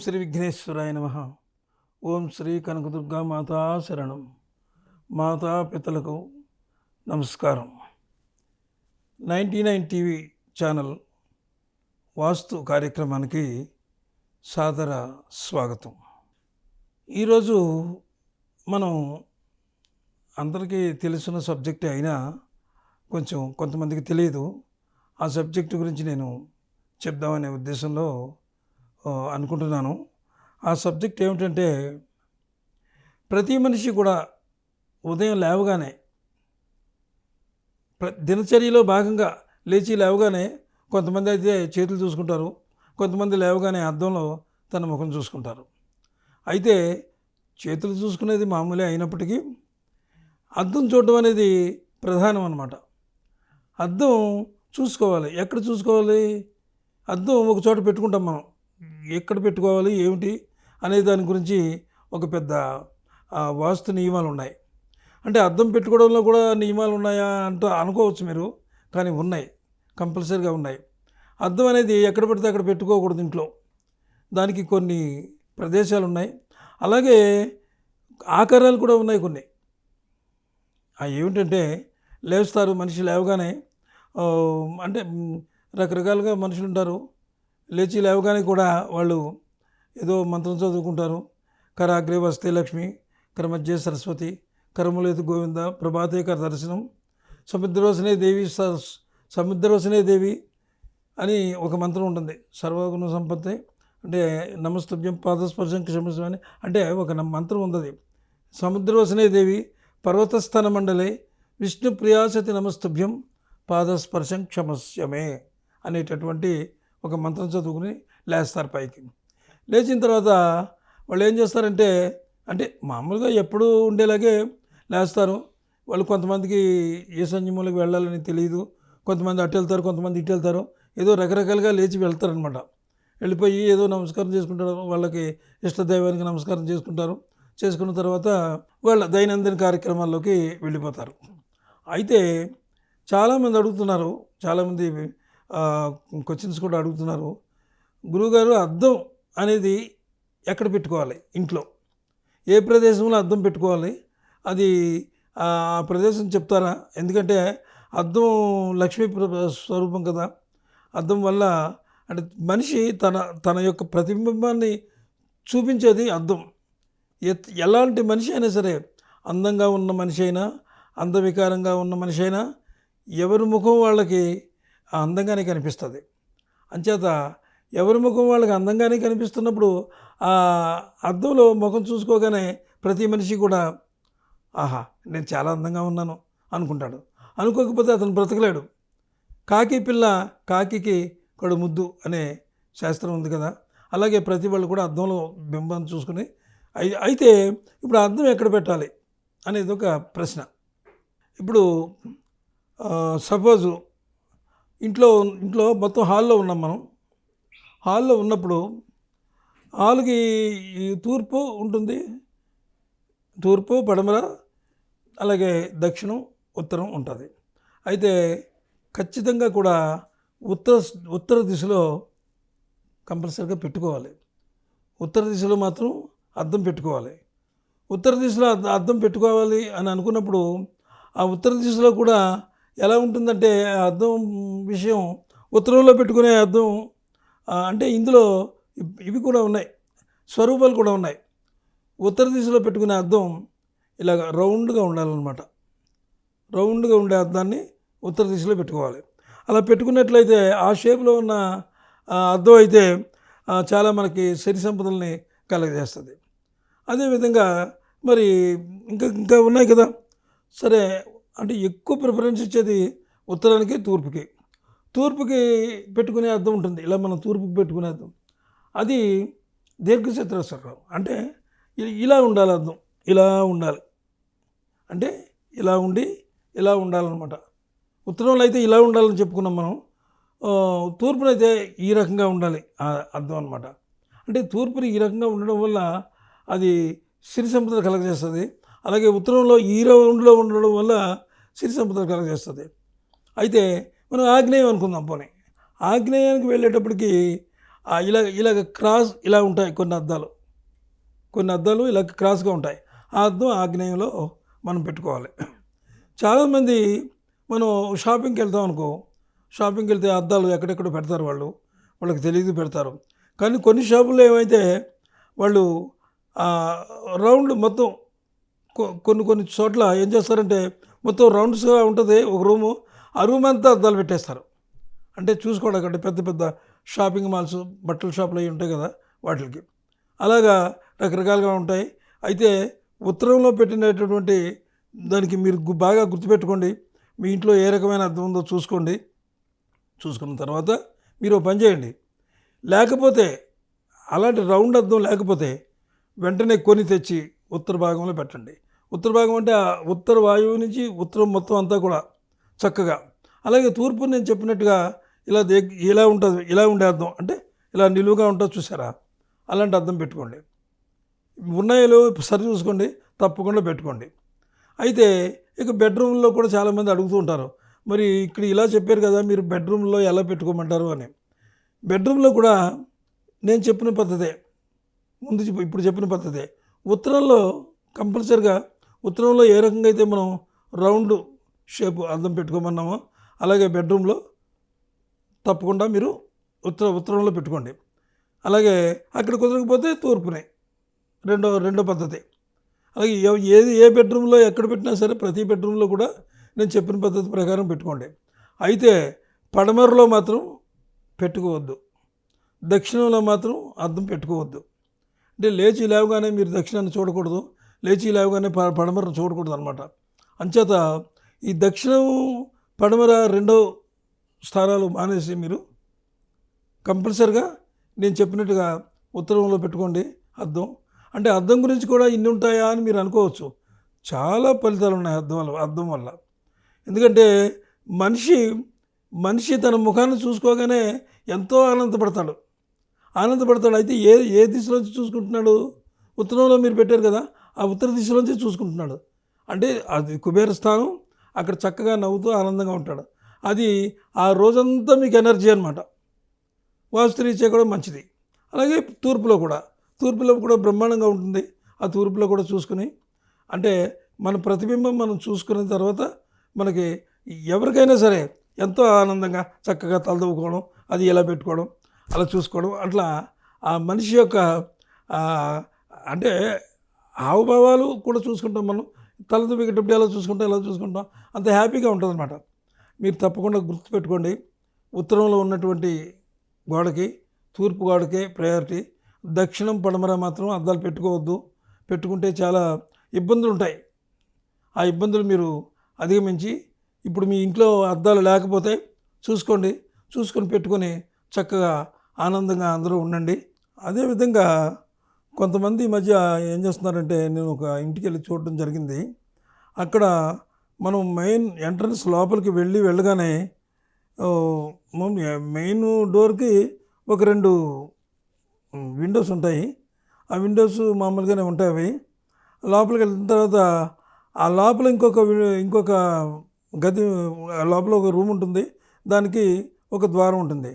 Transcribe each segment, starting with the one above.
శ్రీ విఘ్నేశ్వరాయ నమః. ఓం శ్రీ కనకదుర్గా మాతా శరణం. మాతాపితలకు నమస్కారం. 99 టీవీ ఛానల్ వాస్తు కార్యక్రమానికి సాదర స్వాగతం. ఈరోజు మనం అందరికీ తెలిసిన సబ్జెక్టే అయినా కొంతమందికి తెలియదు. ఆ సబ్జెక్టు గురించి నేను చెప్దామనే ఉద్దేశంలో అనుకుంటున్నాను. ఆ సబ్జెక్ట్ ఏమిటంటే, ప్రతి మనిషి కూడా ఉదయం లేవగానే దినచర్యలో భాగంగా లేవగానే కొంతమంది అయితే చేతులు చూసుకుంటారు, కొంతమంది లేవగానే అద్దంలో తన ముఖం చూసుకుంటారు. అయితే చేతులు చూసుకునేది మామూలే అయినప్పటికీ అద్దం చూడడం అనేది ప్రధానం అన్నమాట. అద్దం చూసుకోవాలి. ఎక్కడ చూసుకోవాలి? అద్దం ఒక చోట పెట్టుకుంటాం మనం. ఎక్కడ పెట్టుకోవాలి ఏమిటి అనే దాని గురించి ఒక పెద్ద వాస్తు నియమాలు ఉన్నాయి. అంటే అద్దం పెట్టుకోవడంలో కూడా నియమాలు ఉన్నాయా అంటూ అనుకోవచ్చు మీరు, కానీ ఉన్నాయి, కంపల్సరీగా ఉన్నాయి. అద్దం అనేది ఎక్కడ పడితే అక్కడ పెట్టుకోకూడదు ఇంట్లో. దానికి కొన్ని ప్రదేశాలు ఉన్నాయి. అలాగే ఆకారాలు కూడా ఉన్నాయి కొన్ని. ఏమిటంటే, లేస్తారు, మనిషి లేవగానే అంటే రకరకాలుగా మనుషులు ఉంటారు. లేవగానే కూడా వాళ్ళు ఏదో మంత్రం చదువుకుంటారు. కరాగ్రే వస్తే లక్ష్మి, కరమధ్య సరస్వతి, కరములేతు గోవింద, ప్రభాతే కర దర్శనం, సముద్రవసనే దేవి అని ఒక మంత్రం ఉంటుంది. సర్వగుణ సంపత్తి అంటే నమస్తుభ్యం పాదస్పర్శం క్షమస్వామి అంటే ఒక మంత్రం ఉంది. సముద్రవసనే దేవి పర్వతస్థాన మండలే విష్ణు ప్రియాసతి నమస్తుభ్యం పాదస్పర్శం క్షమస్యమే అనేటటువంటి ఒక మంత్రం చదువుకుని లేస్తారు పైకి. లేచిన తర్వాత వాళ్ళు ఏం చేస్తారంటే, అంటే మామూలుగా ఎప్పుడూ ఉండేలాగే లేస్తారు. వాళ్ళు కొంతమందికి ఏ సంయమూలకు వెళ్ళాలని తెలియదు, కొంతమంది అటు వెళ్తారు, కొంతమంది ఇటు వెళ్తారు, ఏదో రకరకాలుగా లేచి వెళ్తారనమాట. వెళ్ళిపోయి ఏదో నమస్కారం చేసుకుంటారు, వాళ్ళకి ఇష్టదైవానికి నమస్కారం చేసుకున్న తర్వాత వాళ్ళ దైనందిన కార్యక్రమాల్లోకి వెళ్ళిపోతారు. అయితే చాలామంది అడుగుతున్నారు, చాలామంది క్వశ్చన్స్ కూడా అడుగుతున్నారు, గురువుగారు అద్దం అనేది ఎక్కడ పెట్టుకోవాలి? ఇంట్లో ఏ ప్రదేశంలో అద్దం పెట్టుకోవాలి? అది ఆ ప్రదేశం చెప్తారా? ఎందుకంటే అద్దం లక్ష్మీ స్వరూపం కదా. అద్దం వల్ల అంటే మనిషి తన యొక్క ప్రతిబింబాన్ని చూపించేది అద్దం. ఎలాంటి మనిషి అయినా సరే, అందంగా ఉన్న మనిషి అయినా, అందవికారంగా ఉన్న మనిషి అయినా, ఎవరి ముఖం వాళ్ళకి అందంగానే కనిపిస్తుంది. అంచేత ఎవరి ముఖం వాళ్ళకి అందంగానే కనిపిస్తున్నప్పుడు ఆ అద్దంలో ముఖం చూసుకోగానే ప్రతి మనిషి కూడా ఆహా నేను చాలా అందంగా ఉన్నాను అనుకుంటాడు. అనుకోకపోతే అతను బ్రతకలేడు. కాకి పిల్ల కాకికి కడు ముద్దు అనే శాస్త్రం ఉంది కదా. అలాగే ప్రతి వాళ్ళు కూడా అద్దంలో బింబం చూసుకుని అయితే ఇప్పుడు అద్దం ఎక్కడ పెట్టాలి అనేది ఒక ప్రశ్న. ఇప్పుడు సపోజు ఇంట్లో మొత్తం హాల్లో ఉన్నాం మనం. హాల్లో ఉన్నప్పుడు హాల్కి తూర్పు ఉంటుంది, తూర్పు పడమర అలాగే దక్షిణం ఉత్తరం ఉంటుంది. అయితే ఖచ్చితంగా కూడా ఉత్తర దిశలో కంపల్సరీగా పెట్టుకోవాలి. ఉత్తర దిశలో మాత్రం అద్దం పెట్టుకోవాలి. ఉత్తర దిశలో అద్దం పెట్టుకోవాలి అని అనుకున్నప్పుడు ఆ ఉత్తర దిశలో కూడా ఎలా ఉంటుందంటే, అద్దం విషయం ఉత్తరంలో పెట్టుకునే అద్దం అంటే ఇందులో ఇవి కూడా ఉన్నాయి, స్వరూపాలు కూడా ఉన్నాయి. ఉత్తర దిశలో పెట్టుకునే అద్దం ఇలాగ రౌండ్గా ఉండాలన్నమాట. రౌండ్గా ఉండే అద్దాన్ని ఉత్తర దిశలో పెట్టుకోవాలి. అలా పెట్టుకున్నట్లయితే ఆ షేప్లో ఉన్న అద్దం అయితే చాలా మనకి సిరి సంపదల్ని కలగజేస్తుంది. అదేవిధంగా మరి ఇంకా ఉన్నాయి కదా. సరే, అంటే ఎక్కువ ప్రిఫరెన్స్ ఇచ్చేది ఉత్తరానికి, తూర్పుకి పెట్టుకునే అద్దం ఉంటుంది. ఇలా మనం తూర్పుకి పెట్టుకునే అద్దం అది దీర్ఘచతురస్రం. అంటే ఇలా ఉండాలి అద్దం, ఇలా ఉండాలి, అంటే ఇలా ఉండాలన్నమాట. ఉత్తరంలో అయితే ఇలా ఉండాలని చెప్పుకున్నాం మనం. తూర్పునైతే ఈ రకంగా ఉండాలి అద్దం అనమాట. అంటే తూర్పుని ఈ రకంగా ఉండడం వల్ల అది సిరి సంపద కలగజేస్తుంది. అలాగే ఉత్తరంలో ఈ రౌండ్లో ఉండడం వల్ల సిరి సంపద కలగజేస్తుంది. అయితే మనం ఆగ్నేయం అనుకుందాం. పోనీ ఆగ్నేయానికి వెళ్ళేటప్పటికి ఇలాగ క్రాస్ ఇలా ఉంటాయి కొన్ని అద్దాలు ఇలా క్రాస్గా ఉంటాయి. ఆ అద్దం ఆగ్నేయంలో మనం పెట్టుకోవాలి. చాలామంది మనం షాపింగ్కి వెళ్తాం అనుకో, షాపింగ్కి వెళ్తే అద్దాలు ఎక్కడెక్కడ పెడతారు, వాళ్ళకి తెలియదు పెడతారు. కానీ కొన్ని షాపుల్లో ఏమైతే వాళ్ళు రౌండ్ మొత్తం కొన్ని చోట్ల ఏం చేస్తారంటే మొత్తం రౌండ్స్గా ఉంటుంది ఒక రూము, ఆ రూమ్ అంతా అద్దాలు పెట్టేస్తారు. అంటే చూసుకోవడానికి, అంటే పెద్ద పెద్ద షాపింగ్ మాల్స్, బట్టల షాపులు అవి ఉంటాయి కదా, వాటికి అలాగా రకరకాలుగా ఉంటాయి. అయితే ఉత్తరంలో పెట్టినటువంటి దానికి మీరు బాగా గుర్తుపెట్టుకోండి. మీ ఇంట్లో ఏ రకమైన అద్దం ఉందో చూసుకోండి. చూసుకున్న తర్వాత మీరు పని చేయండి. లేకపోతే అలాంటి రౌండ్ అద్దం లేకపోతే వెంటనే కొని తెచ్చి ఉత్తర భాగంలో పెట్టండి. ఉత్తర భాగం అంటే ఆ ఉత్తర వాయువు నుంచి ఉత్తరం మొత్తం అంతా కూడా చక్కగా. అలాగే తూర్పు నేను చెప్పినట్టుగా ఇలా ఉంటుంది, ఇలా ఉండే అద్దం అంటే ఇలా నిలువుగా ఉంటుంది చూసారా, అలాంటి అద్దం పెట్టుకోండి. ఉన్నాయో సరి చూసుకోండి, తప్పకుండా పెట్టుకోండి. అయితే ఇక బెడ్రూమ్లో కూడా చాలామంది అడుగుతూ ఉంటారు, మరి ఇక్కడ ఇలా చెప్పారు కదా, మీరు బెడ్రూమ్లో ఎలా పెట్టుకోమంటారు అని. బెడ్రూమ్లో కూడా నేను చెప్పిన పద్ధతే, ఇప్పుడు చెప్పిన పద్ధతే. ఉత్తరంలో కంపల్సరిగా ఉత్తరంలో ఏ రకంగా అయితే మనం రౌండ్ షేప్ అద్దం పెట్టుకోమన్నామో అలాగే బెడ్రూమ్లో తప్పకుండా మీరు ఉత్తరంలో పెట్టుకోండి. అలాగే అక్కడ కుదరకపోతే తూర్పునే రెండో పద్ధతి. అలాగే ఏ బెడ్రూమ్లో ఎక్కడ పెట్టినా సరే ప్రతి బెడ్రూమ్లో కూడా నేను చెప్పిన పద్ధతి ప్రకారం పెట్టుకోండి. అయితే పడమరలో మాత్రం పెట్టుకోవద్దు, దక్షిణంలో మాత్రం అద్దం పెట్టుకోవద్దు. అంటే లేచి లేవగానే మీరు దక్షిణాన్ని చూడకూడదు, లేచి లేవగానే పడమరను చూడకూడదు అనమాట. అంచేత ఈ దక్షిణం పడమర రెండో స్థానాలు మానేసి మీరు కంపల్సరిగా నేను చెప్పినట్టుగా ఉత్తరంలో పెట్టుకోండి అద్దం. అంటే అద్దం గురించి కూడా ఇన్ని ఉంటాయా అని మీరు అనుకోవచ్చు. చాలా ఫలితాలు ఉన్నాయి అద్దం వల్ల. ఎందుకంటే మనిషి తన ముఖాన్ని చూసుకోగానే ఎంతో ఆనందపడతాడు. అయితే ఏ దిశలోంచి చూసుకుంటున్నాడు? ఉత్తరంలో మీరు పెట్టారు కదా, ఆ ఉత్తర దిశలోంచి చూసుకుంటున్నాడు. అంటే అది కుబేర స్థానం, అక్కడ చక్కగా నవ్వుతూ ఆనందంగా ఉంటాడు. అది ఆ రోజంతా మీకు ఎనర్జీ అనమాట. వాస్తురీత్యా కూడా మంచిది. అలాగే తూర్పులో కూడా బ్రహ్మాండంగా ఉంటుంది. ఆ తూర్పులో కూడా చూసుకుని, అంటే మన ప్రతిబింబం మనం చూసుకున్న తర్వాత మనకి ఎవరికైనా సరే ఎంతో ఆనందంగా చక్కగా తలదవ్వుకోవడం, అది ఎలా పెట్టుకోవడం, అలా చూసుకోవడం, అట్లా ఆ మనిషి యొక్క అంటే హావభావాలు కూడా చూసుకుంటాం. మనం తలదవ్వేటప్పుడు ఎలా చూసుకుంటాం, అంత హ్యాపీగా ఉంటుంది అనమాట. మీరు తప్పకుండా గుర్తుపెట్టుకోండి, ఉత్తరంలో ఉన్నటువంటి గోడకి తూర్పు గోడకే ప్రయారిటీ. దక్షిణం పడమర మాత్రం అద్దాలు పెట్టుకోవద్దు. పెట్టుకుంటే చాలా ఇబ్బందులు ఉంటాయి. ఆ ఇబ్బందులు మీరు అధిగమించి ఇప్పుడు మీ ఇంట్లో అద్దాలు లేకపోతే చూసుకొని పెట్టుకొని చక్కగా ఆనందంగా అందరూ ఉండండి. అదేవిధంగా కొంతమంది ఈ మధ్య ఏం చేస్తున్నారంటే, నేను ఒక ఇంటికి వెళ్ళి చూడడం జరిగింది. అక్కడ మనం మెయిన్ ఎంట్రన్స్ లోపలికి వెళ్ళగానే మెయిన్ డోర్కి ఒక 2 విండోస్ ఉంటాయి. ఆ విండోస్ మామూలుగానే ఉంటాయి. అవి లోపలికి వెళ్ళిన తర్వాత ఆ లోపల ఇంకొక గది, లోపల ఒక రూమ్ ఉంటుంది, దానికి ఒక ద్వారం ఉంటుంది.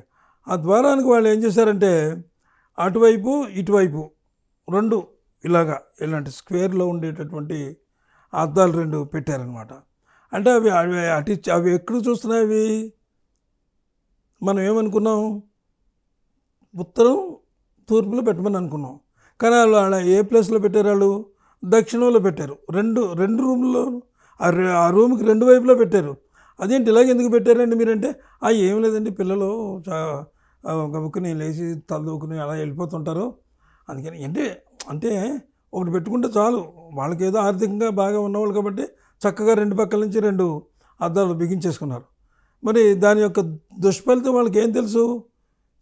ఆ ద్వారానికి వాళ్ళు ఏం చేశారంటే అటువైపు ఇటువైపు 2 ఇలాంటి స్క్వేర్లో ఉండేటటువంటి అద్దాలు 2 పెట్టారనమాట. అంటే అవి ఎక్కడ చూస్తున్నాయి? అవి మనం ఏమనుకున్నాం, ఉత్తరం తూర్పులో పెట్టమని అనుకున్నాం. కానీ వాళ్ళు ఏ ప్లేస్లో పెట్టారు? వాళ్ళు దక్షిణంలో పెట్టారు. రెండు రూమ్లో ఆ రూమ్కి 2 వైపులో పెట్టారు. అదేంటి ఇలాగ ఎందుకు పెట్టారండి మీరంటే, ఏం లేదండి, పిల్లలు గబుక్కుని లేచి తలదూకుని అలా వెళ్ళిపోతుంటారు, అందుకని అంటే ఒకటి పెట్టుకుంటే చాలు. వాళ్ళకి ఏదో ఆర్థికంగా బాగా ఉన్నవాళ్ళు కాబట్టి చక్కగా 2 పక్కల నుంచి 2 అద్దాలు బిగించేసుకున్నారు. మరి దాని యొక్క దుష్ఫలితం వాళ్ళకి ఏం తెలుసు?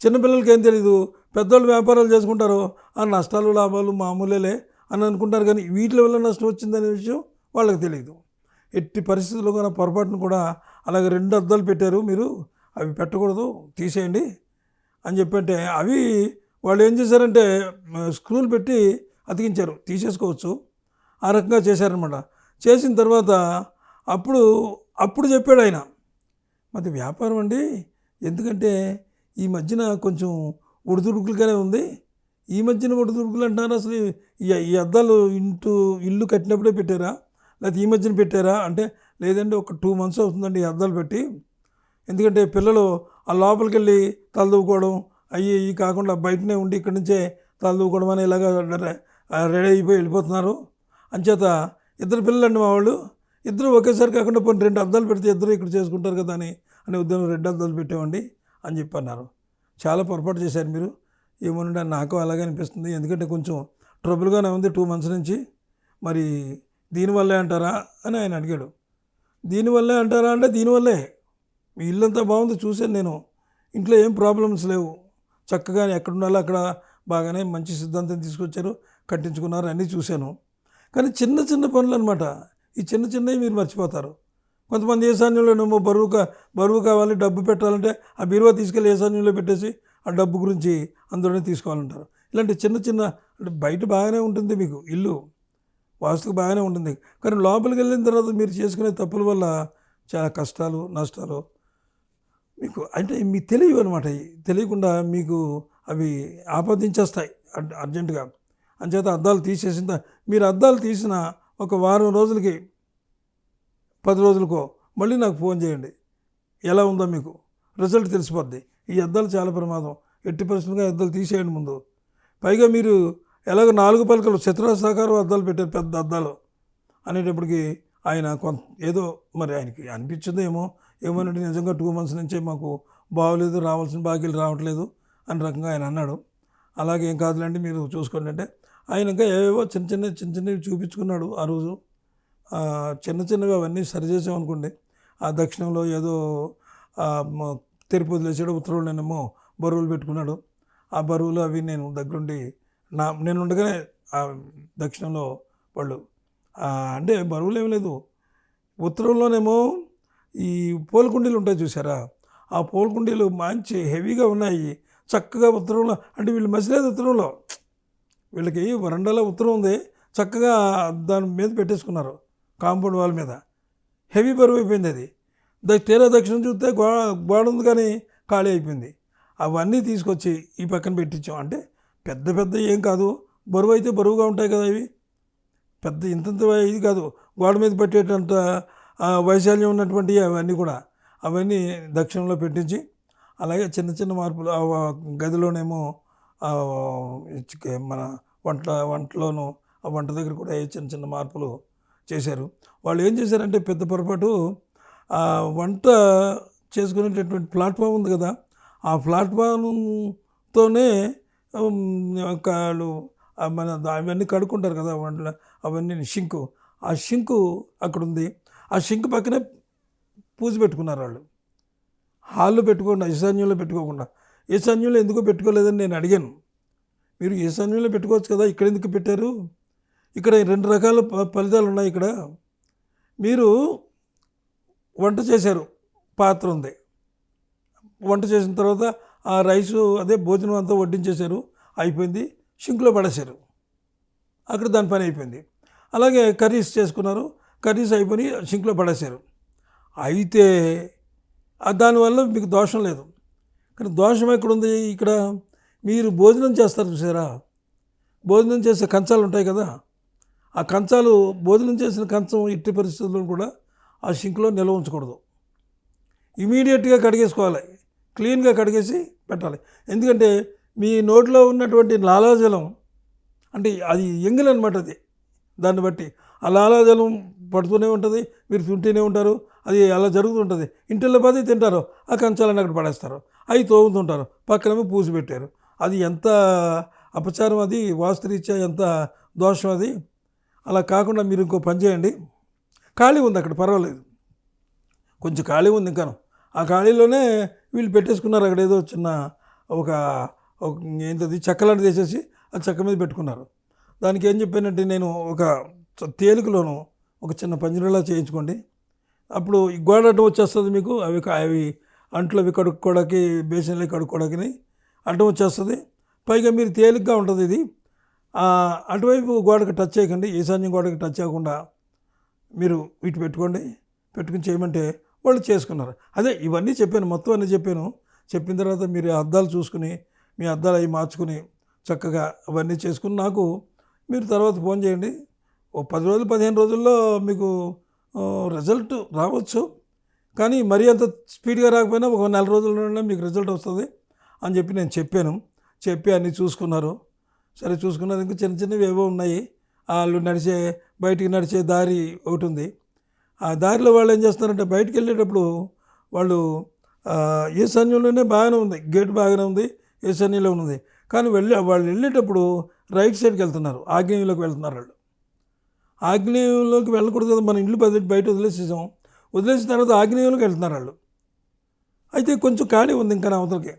చిన్నపిల్లలకి ఏం తెలీదు. పెద్దవాళ్ళు వ్యాపారాలు చేసుకుంటారు, ఆ నష్టాలు లాభాలు మామూలేలే అని అనుకుంటారు. కానీ వీటి వల్ల నష్టం వచ్చిందనే విషయం వాళ్ళకి తెలియదు. ఎట్టి పరిస్థితుల్లో కూడా పొరపాటును కూడా అలాగే 2 అద్దాలు పెట్టారు, మీరు అవి పెట్టకూడదు, తీసేయండి అని చెప్పంటే, అవి వాళ్ళు ఏం చేశారంటే స్క్రూలు పెట్టి అతికించారు, తీసేసుకోవచ్చు, ఆ రకంగా చేశారనమాట. చేసిన తర్వాత అప్పుడు చెప్పాడు ఆయన, మాది వ్యాపారం అండి, ఎందుకంటే ఈ మధ్యన కొంచెం ఒడిదుడుకులుగానే ఉంది. ఈ మధ్యన ఒడిదుడుకులు అంటున్నారు. అసలు ఈ అద్దాలు ఇల్లు కట్టినప్పుడే పెట్టారా, లేకపోతే ఈ మధ్యన పెట్టారా అంటే, లేదండి ఒక 2 months అవుతుందండి ఈ అద్దాలు పెట్టి. ఎందుకంటే పిల్లలు ఆ లోపలికి వెళ్ళి తలదూకోవడం అవి ఇవి కాకుండా బయటనే ఉండి ఇక్కడి నుంచే తలదూకోవడం అని ఇలాగ రెడీ అయిపోయి వెళ్ళిపోతున్నారు. అంచేత ఇద్దరు పిల్లలండి మా వాళ్ళు, ఇద్దరు ఒకేసారి కాకుండా పోనీ 2 అద్దాలు పెడితే ఇద్దరు ఇక్కడ చేసుకుంటారు కదా అనే ఉద్యమం 2 అద్దాలు పెట్టామండి అని చెప్పి అన్నారు. చాలా పొరపాటు చేశారు మీరు. ఏమోనండి నాకు అలాగే అనిపిస్తుంది. ఎందుకంటే కొంచెం ట్రబుల్గానే ఉంది 2 months నుంచి. మరి దీనివల్లే అంటారా అని ఆయన అడిగాడు. దీనివల్లే అంటారా అంటే దీనివల్లే. మీ ఇల్లంతా బాగుంది చూశాను నేను, ఇంట్లో ఏం ప్రాబ్లమ్స్ లేవు, చక్కగా ఎక్కడ ఉండాలో అక్కడ బాగానే మంచి సిద్ధాంతం తీసుకొచ్చారు, కట్టించుకున్నారు, అన్నీ చూశాను. కానీ చిన్న చిన్న పనులు అనమాట. ఈ చిన్న చిన్నవి మీరు మర్చిపోతారు. కొంతమంది ఈశాన్యంలోనేమో బరువు కావాలి, డబ్బు పెట్టాలంటే ఆ బీరువా తీసుకెళ్ళి ఈశాన్యంలో పెట్టేసి ఆ డబ్బు గురించి అందులోనే తీసుకోవాలంటారు. ఇలాంటి చిన్న చిన్న అంటే బయట బాగానే ఉంటుంది మీకు ఇల్లు, వాస్తుకు బాగానే ఉంటుంది. కానీ లోపలికి వెళ్ళిన తర్వాత మీరు చేసుకునే తప్పుల వల్ల చాలా కష్టాలు నష్టాలు మీకు అంటే మీకు తెలియవు అనమాట. తెలియకుండా మీకు అవి ఆపాదించేస్తాయి అర్జెంటుగా. అంచేత అద్దాలు తీసేసిన మీరు అద్దాలు తీసిన ఒక వారం రోజులకి 10 రోజులకో మళ్ళీ నాకు ఫోన్ చేయండి, ఎలా ఉందో మీకు రిజల్ట్ తెలిసిపోద్ది. ఈ అద్దాలు చాలా ప్రమాదం. ఎట్టి పరిస్థితులుగా అద్దాలు తీసేయండి ముందు. పైగా మీరు ఎలాగో 4 పలకలు చతురస్రాకారం అద్దాలు పెట్టారు, పెద్ద అద్దాలు అనేటప్పటికి ఆయన ఏదో మరి ఆయనకి అనిపించిందో ఏమోనంటే నిజంగా 2 months నుంచే మాకు బాగోలేదు, రావాల్సిన బాకీలు రావట్లేదు అని రకంగా ఆయన అన్నాడు. అలాగే ఏం కాదులేండి మీరు చూసుకోండి అంటే ఆయన ఇంకా ఏవేవో చిన్న చిన్నవి చూపించుకున్నాడు ఆ రోజు. చిన్నవి అవన్నీ సరిచేసామనుకోండి. ఆ దక్షిణంలో ఏదో తిరుపతి లేచాడు, ఉత్తరంలోనేమో బరువులు పెట్టుకున్నాడు. ఆ బరువులు అవి నేను దగ్గరుండి నేను ఉండగానే ఆ దక్షిణంలో వాళ్ళు అంటే బరువులు ఏమి లేదు. ఉత్తరంలోనేమో ఈ పూలకుండీలు ఉంటాయి చూసారా, ఆ పూలకుండీలు మంచి హెవీగా ఉన్నాయి. చక్కగా ఉత్తరంలో అంటే వీళ్ళు మసిలేదు, ఉత్తరంలో వీళ్ళకి వరండాలో ఉత్తరం ఉంది, చక్కగా దాని మీద పెట్టేసుకున్నారు కాంపౌండ్ వాల్ మీద. హెవీ బరువు అయిపోయింది అది. తీరా దక్షిణం చూస్తే గోడ ఉంది కానీ ఖాళీ అయిపోయింది. అవన్నీ తీసుకొచ్చి ఈ పక్కన పెట్టించాం. అంటే పెద్ద ఏం కాదు, బరువు అయితే బరువుగా ఉంటాయి కదా ఇవి, పెద్ద ఇంత ఇది కాదు, గోడ మీద పెట్టేటంత వైశాల్యం ఉన్నటువంటి అవన్నీ కూడా అవన్నీ దక్షిణంలో పెట్టించి, అలాగే చిన్న మార్పులు గదిలోనేమో మన వంటలోనూ ఆ వంట దగ్గర కూడా చిన్న మార్పులు చేశారు. వాళ్ళు ఏం చేశారంటే పెద్ద పొరపాటు, ఆ వంట చేసుకునేటటువంటి ప్లాట్ఫామ్ ఉంది కదా, ఆ ప్లాట్ఫామ్తోనే వాళ్ళు మన అవన్నీ కడుక్కుంటారు కదా వంటలు, అవన్నీ ఆ షింకు అక్కడ ఉంది. ఆ షింక్ పక్కనే పూజ పెట్టుకున్నారు వాళ్ళు. హాల్లో పెట్టుకోకుండా, ఈశాన్యంలో పెట్టుకోకుండా. ఈశాన్యంలో ఎందుకో పెట్టుకోలేదని నేను అడిగాను. మీరు ఈశాన్యంలో పెట్టుకోవచ్చు కదా, ఇక్కడ ఎందుకు పెట్టారు? ఇక్కడ 2 రకాల ఫలితాలు ఉన్నాయి. ఇక్కడ మీరు వంట చేశారు, పాత్ర ఉంది, వంట చేసిన తర్వాత ఆ రైసు భోజనం అంతా వడ్డించేశారు, అయిపోయింది, షింక్లో పడేశారు, అక్కడ దాని పని అయిపోయింది. అలాగే కర్రీస్ చేసుకున్నారు, కర్రీస్ అయిపోయి షింక్లో పడేశారు. అయితే దానివల్ల మీకు దోషం లేదు. కానీ దోషం ఎక్కడుంది? ఇక్కడ మీరు భోజనం చేస్తారు చూసారా, భోజనం చేసే కంచాలు ఉంటాయి కదా, ఆ కంచాలు భోజనం చేసిన కంచం ఇట్టి పరిస్థితుల్లో కూడా ఆ షింక్లో నిల్వ ఉంచకూడదు. ఇమీడియట్గా కడిగేసుకోవాలి, క్లీన్గా కడిగేసి పెట్టాలి. ఎందుకంటే మీ నోట్లో ఉన్నటువంటి లాలాజలం అంటే అది ఎంగిల్ అనమాట, అది దాన్ని బట్టి ఆ లాలాజలం పడుతూనే ఉంటుంది, మీరు తింటూనే ఉంటారు, అది అలా జరుగుతుంటుంది. ఇంటిలో పది తింటారు, ఆ కంచాలని అక్కడ పడేస్తారు, అవి తోముతుంటారు, పక్కనేమో పూసి పెట్టారు. అది ఎంత అపచారం, అది వాస్తురీత్యా ఎంత దోషం అది. అలా కాకుండా మీరు ఇంకో పని చేయండి, ఖాళీ ఉంది అక్కడ పర్వాలేదు, కొంచెం ఖాళీ ఉంది ఇంకాను, ఆ ఖాళీలోనే వీళ్ళు పెట్టేసుకున్నారు. అక్కడ ఏదో చిన్న ఒక ఏంటది చెక్క లాంటిది వేసేసి ఆ చెక్క మీద పెట్టుకున్నారు. దానికి ఏం చెప్పానంటే నేను ఒక తేలికలోను ఒక చిన్న పంజరంలా చేయించుకోండి, అప్పుడు ఈ గోడ అడ్డం వచ్చేస్తుంది మీకు. అవి అంట్లు అవి కడుక్కోవడానికి, బేసిన్లు కడుక్కోవడానికి అడ్డం వచ్చేస్తుంది. పైగా మీరు తేలిగ్గా ఉంటుంది ఇది. అటువైపు గోడకి టచ్ చేయకండి, ఈశాన్యం గోడకి టచ్ చేయకుండా మీరు వీటి పెట్టుకుని చేయమంటే వాళ్ళు చేసుకున్నారు. ఇవన్నీ చెప్పాను, మొత్తం అన్నీ చెప్పాను. చెప్పిన తర్వాత మీరు అద్దాలు చూసుకుని మీ అద్దాలు అవి మార్చుకుని చక్కగా అవన్నీ చేసుకుని నాకు మీరు తర్వాత ఫోన్ చేయండి. ఓ 10 రోజులు 15 రోజుల్లో మీకు రిజల్ట్ రావచ్చు. కానీ మరీ అంత స్పీడ్గా రాకపోయినా ఒక నెల రోజుల్లోనే మీకు రిజల్ట్ వస్తుంది అని చెప్పి నేను చెప్పాను. చెప్పి అన్నీ చూసుకున్నారు. సరే చూసుకున్నారు. ఇంకా చిన్న చిన్నవి ఏవో ఉన్నాయి. వాళ్ళు బయటికి నడిచే దారి ఒకటి ఉంది. ఆ దారిలో వాళ్ళు ఏం చేస్తున్నారంటే బయటికి వెళ్ళేటప్పుడు వాళ్ళు ఈశాన్యంలోనే బాగానే ఉంది, గేట్ బాగానే ఉంది, ఈశాన్యంలో ఉంది. కానీ వాళ్ళు వెళ్ళేటప్పుడు రైట్ సైడ్కి వెళ్తున్నారు, ఆగ్నేయంలోకి వెళ్తున్నారు. వాళ్ళు ఆగ్నేయంలోకి వెళ్ళకూడదు కదా, మన ఇల్లు బయట వదిలేసేసాం. వదిలేసిన తర్వాత ఆగ్నేయంలోకి వెళ్తున్నారు వాళ్ళు. అయితే కొంచెం ఖాళీ ఉంది ఇంకా నా అవతలకి.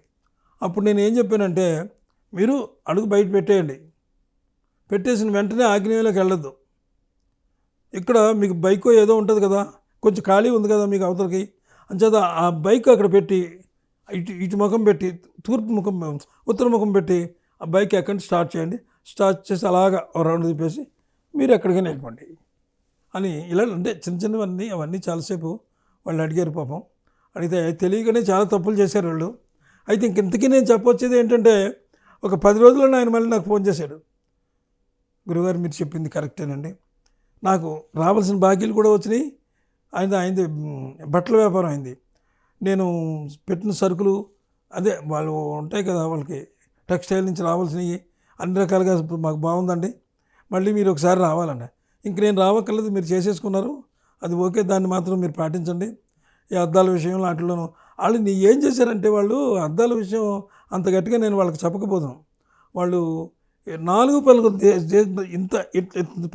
అప్పుడు నేను ఏం చెప్పానంటే, మీరు అడుగు బయట పెట్టేయండి, పెట్టేసిన వెంటనే ఆగ్నేయంలోకి వెళ్ళొద్దు. ఇక్కడ మీకు బైక్ ఏదో ఉంటుంది కదా, కొంచెం ఖాళీ ఉంది కదా మీకు అవతలకి, అంచేత ఆ బైక్ అక్కడ పెట్టి ఇటు ముఖం పెట్టి ఉత్తర ముఖం పెట్టి ఆ బైక్ ఎక్కడి స్టార్ట్ చేయండి. స్టార్ట్ చేసి అలాగా రౌండ్ తిప్పేసి మీరు ఎక్కడికైనా వెళ్ళిపోండి అని. ఇలా అంటే చిన్న చిన్నవన్నీ అవన్నీ చాలాసేపు వాళ్ళు అడిగారు పాపం. అడిగితే తెలియకనే చాలా తప్పులు చేశారు వాళ్ళు. అయితే ఇంతకీ నేను చెప్పొచ్చేది ఏంటంటే, ఒక 10 రోజుల్లో ఆయన మళ్ళీ నాకు ఫోన్ చేశాడు. గురుగారు మీరు చెప్పింది కరెక్టేనండి, నాకు రావాల్సిన బాకీలు కూడా వచ్చినాయి. ఆయనది బట్టల వ్యాపారం అయింది. నేను పెట్టిన సరుకులు అదే వాళ్ళు ఉంటాయి కదా, వాళ్ళకి టెక్స్టైల్ నుంచి రావాల్సినవి అన్ని రకాలుగా మాకు బాగుందండి, మళ్ళీ మీరు ఒకసారి రావాలండి. ఇంక నేను రావక్కర్లేదు, మీరు చేసేసుకున్నారు, అది ఓకే, దాన్ని మాత్రం మీరు పాటించండి. ఈ అద్దాల విషయంలో వాటిలోనూ వాళ్ళు ఏం చేశారంటే, వాళ్ళు అద్దాల విషయం అంత గట్టిగా నేను వాళ్ళకి చెప్పకపోతాను. వాళ్ళు 4 పలుకు ఇంత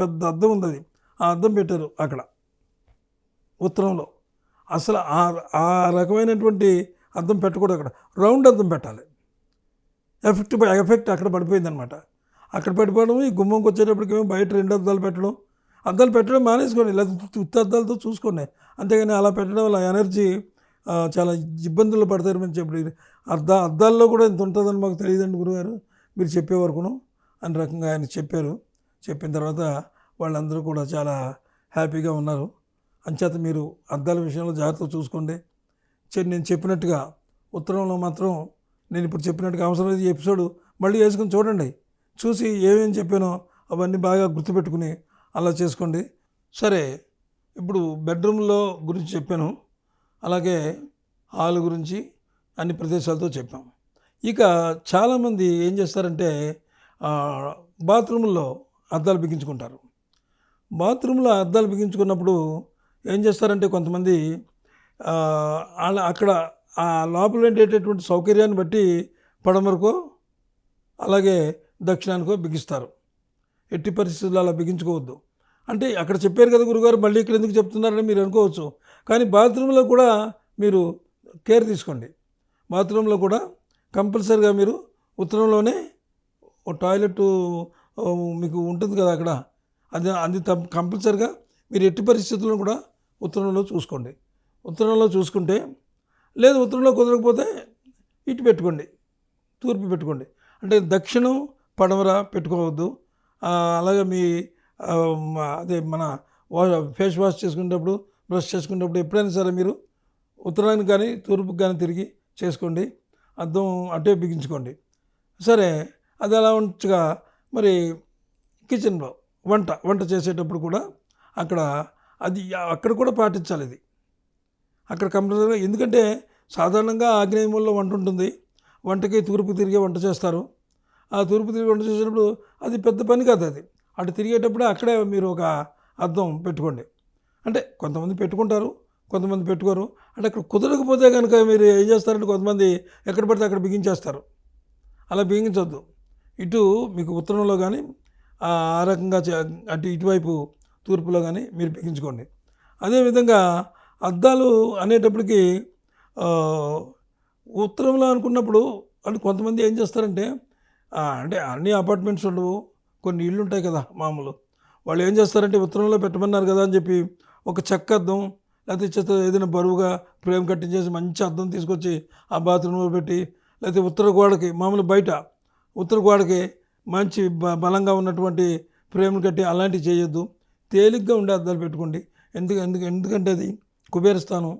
పెద్ద అద్దం ఉంది, అది ఆ అద్దం పెట్టారు అక్కడ ఉత్తరంలో. అసలు ఆ రకమైనటువంటి అద్దం పెట్టకూడదు, అక్కడ రౌండ్ అద్దం పెట్టాలి. ఎఫెక్ట్ అక్కడ పడిపోయిందనమాట. అక్కడ పడిపోవడం, ఈ గుమ్మంకి వచ్చేటప్పటికి బయట 2 అద్దాలు పెట్టడం మానేసుకోండి, లేదా ఉత్త అద్దాలతో చూసుకోండి. అంతేగాని అలా పెట్టడం వల్ల ఎనర్జీ చాలా ఇబ్బందులు పడతారు. మేము చెప్పి అద్దాల్లో కూడా ఇంత ఉంటుందని మాకు తెలియదండి గురుగారు, మీరు చెప్పే వరకును అని రకంగా ఆయన చెప్పారు. చెప్పిన తర్వాత వాళ్ళందరూ కూడా చాలా హ్యాపీగా ఉన్నారు. అంచేత మీరు అద్దాల విషయంలో జాగ్రత్తగా చూసుకోండి. నేను చెప్పినట్టుగా ఉత్తరంలో మాత్రం నేను ఇప్పుడు చెప్పినట్టుగా అవసరమైతే ఎపిసోడ్ మళ్ళీ వేసుకొని చూడండి, చూసి ఏమేమి చెప్పానో అవన్నీ బాగా గుర్తుపెట్టుకుని అలా చేసుకోండి. సరే, ఇప్పుడు బెడ్రూమ్లో గురించి చెప్పాను, అలాగే హాల్ గురించి అన్ని ప్రదేశాలతో చెప్పాం. ఇక చాలామంది ఏం చేస్తారంటే బాత్రూంలో అద్దాలు బిగించుకుంటారు. బాత్రూంలో అద్దాలు బిగించుకున్నప్పుడు ఏం చేస్తారంటే కొంతమంది అక్కడ ఆ లోపల ఉండేటటువంటి సౌకర్యాన్ని బట్టి పడమరకో అలాగే దక్షిణానికో బిగిస్తారు. ఎట్టి పరిస్థితుల్లో అలా బిగించుకోవద్దు. అంటే అక్కడ చెప్పారు కదా గురుగారు, మళ్ళీ ఇక్కడ ఎందుకు చెప్తున్నారని మీరు అనుకోవచ్చు. కానీ బాత్రూంలో కూడా మీరు కేర్ తీసుకోండి. బాత్రూంలో కూడా కంపల్సరీగా మీరు ఉత్తరంలోనే టాయిలెట్ మీకు ఉంటుంది కదా అక్కడ, అది కంపల్సరీగా మీరు ఎట్టి పరిస్థితుల్లో కూడా ఉత్తరంలో చూసుకోండి. ఉత్తరంలో చూసుకుంటే, లేదు ఉత్తరంలో కుదరకపోతే ఇటు పెట్టుకోండి, తూర్పు పెట్టుకోండి. అంటే దక్షిణం పడమర పెట్టుకోవద్దు. అలాగే మీ అదే మన ఫేస్ వాష్ చేసుకునేటప్పుడు, బ్రష్ చేసుకునేటప్పుడు ఎప్పుడైనా సరే మీరు ఉత్తరానికి కానీ తూర్పుకి కానీ తిరిగి చేసుకోండి. అద్దం అటే బిగించుకోండి. సరే, అది అలా ఉంచగా మరి కిచెన్లో వంట చేసేటప్పుడు కూడా అక్కడ కూడా పాటించాలి. ఇది అక్కడ కంపల్సరీగా, ఎందుకంటే సాధారణంగా ఆగ్నేయంలో వంట ఉంటుంది, వంటకి తూర్పు తిరిగే వంట చేస్తారు. ఆ తూర్పు తిరిగి వంట చేసేటప్పుడు అది పెద్ద పని కాదు. అది అటు తిరిగేటప్పుడే అక్కడే మీరు ఒక అద్దం పెట్టుకోండి. అంటే కొంతమంది పెట్టుకుంటారు, కొంతమంది పెట్టుకోరు. అంటే అక్కడ కుదరకపోతే కనుక మీరు ఏం చేస్తారంటే, కొంతమంది ఎక్కడ పడితే అక్కడ బిగించేస్తారు. అలా బిగించవద్దు. ఇటు మీకు ఉత్తరంలో కానీ ఆ రకంగా అటు ఇటువైపు తూర్పులో కానీ మీరు బిగించుకోండి. అదేవిధంగా అద్దాలు అనేటప్పటికీ ఉత్తరంలో అనుకున్నప్పుడు అంటే కొంతమంది ఏం చేస్తారంటే, అంటే అన్ని అపార్ట్మెంట్స్ ఉండవు, కొన్ని ఇళ్ళు ఉంటాయి కదా మామూలు, వాళ్ళు ఏం చేస్తారంటే ఉత్తరంలో పెట్టమన్నారు కదా అని చెప్పి ఒక చెక్క అద్దం, లేకపోతే ఏదైనా బరువుగా ఫ్రేమ్ కట్టించేసి మంచి అద్దం తీసుకొచ్చి ఆ బాత్రూంలో పెట్టి, లేకపోతే ఉత్తర గోడకి మామూలు బయట ఉత్తర గోడకి మంచి బలంగా ఉన్నటువంటి ఫ్రేమ్లు కట్టి అలాంటివి చేయొద్దు. తేలిగ్గా ఉండే అద్దాలు పెట్టుకోండి. ఎందుకంటే అది కుబేరస్థానం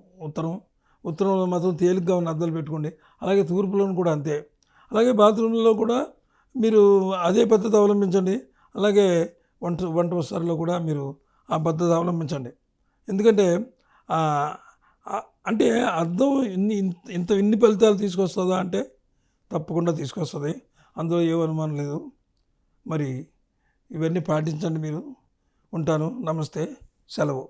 ఉత్తరంలో మాత్రం తేలిగ్గా ఉన్న అద్దాలు పెట్టుకోండి. అలాగే తూర్పులోను కూడా అంతే. అలాగే బాత్రూంలో కూడా మీరు అదే పద్ధతి అవలంబించండి. అలాగే వంట వస్తువుల్లో కూడా మీరు ఆ పద్ధతి అవలంబించండి. ఎందుకంటే అంటే అర్థం ఇన్ని ఫలితాలు తీసుకొస్తుందా అంటే తప్పకుండా తీసుకొస్తుంది. అందులో ఏ అనుమానం లేదు. మరి ఇవన్నీ పాటించండి మీరు. ఉంటాను. నమస్తే. సెలవు.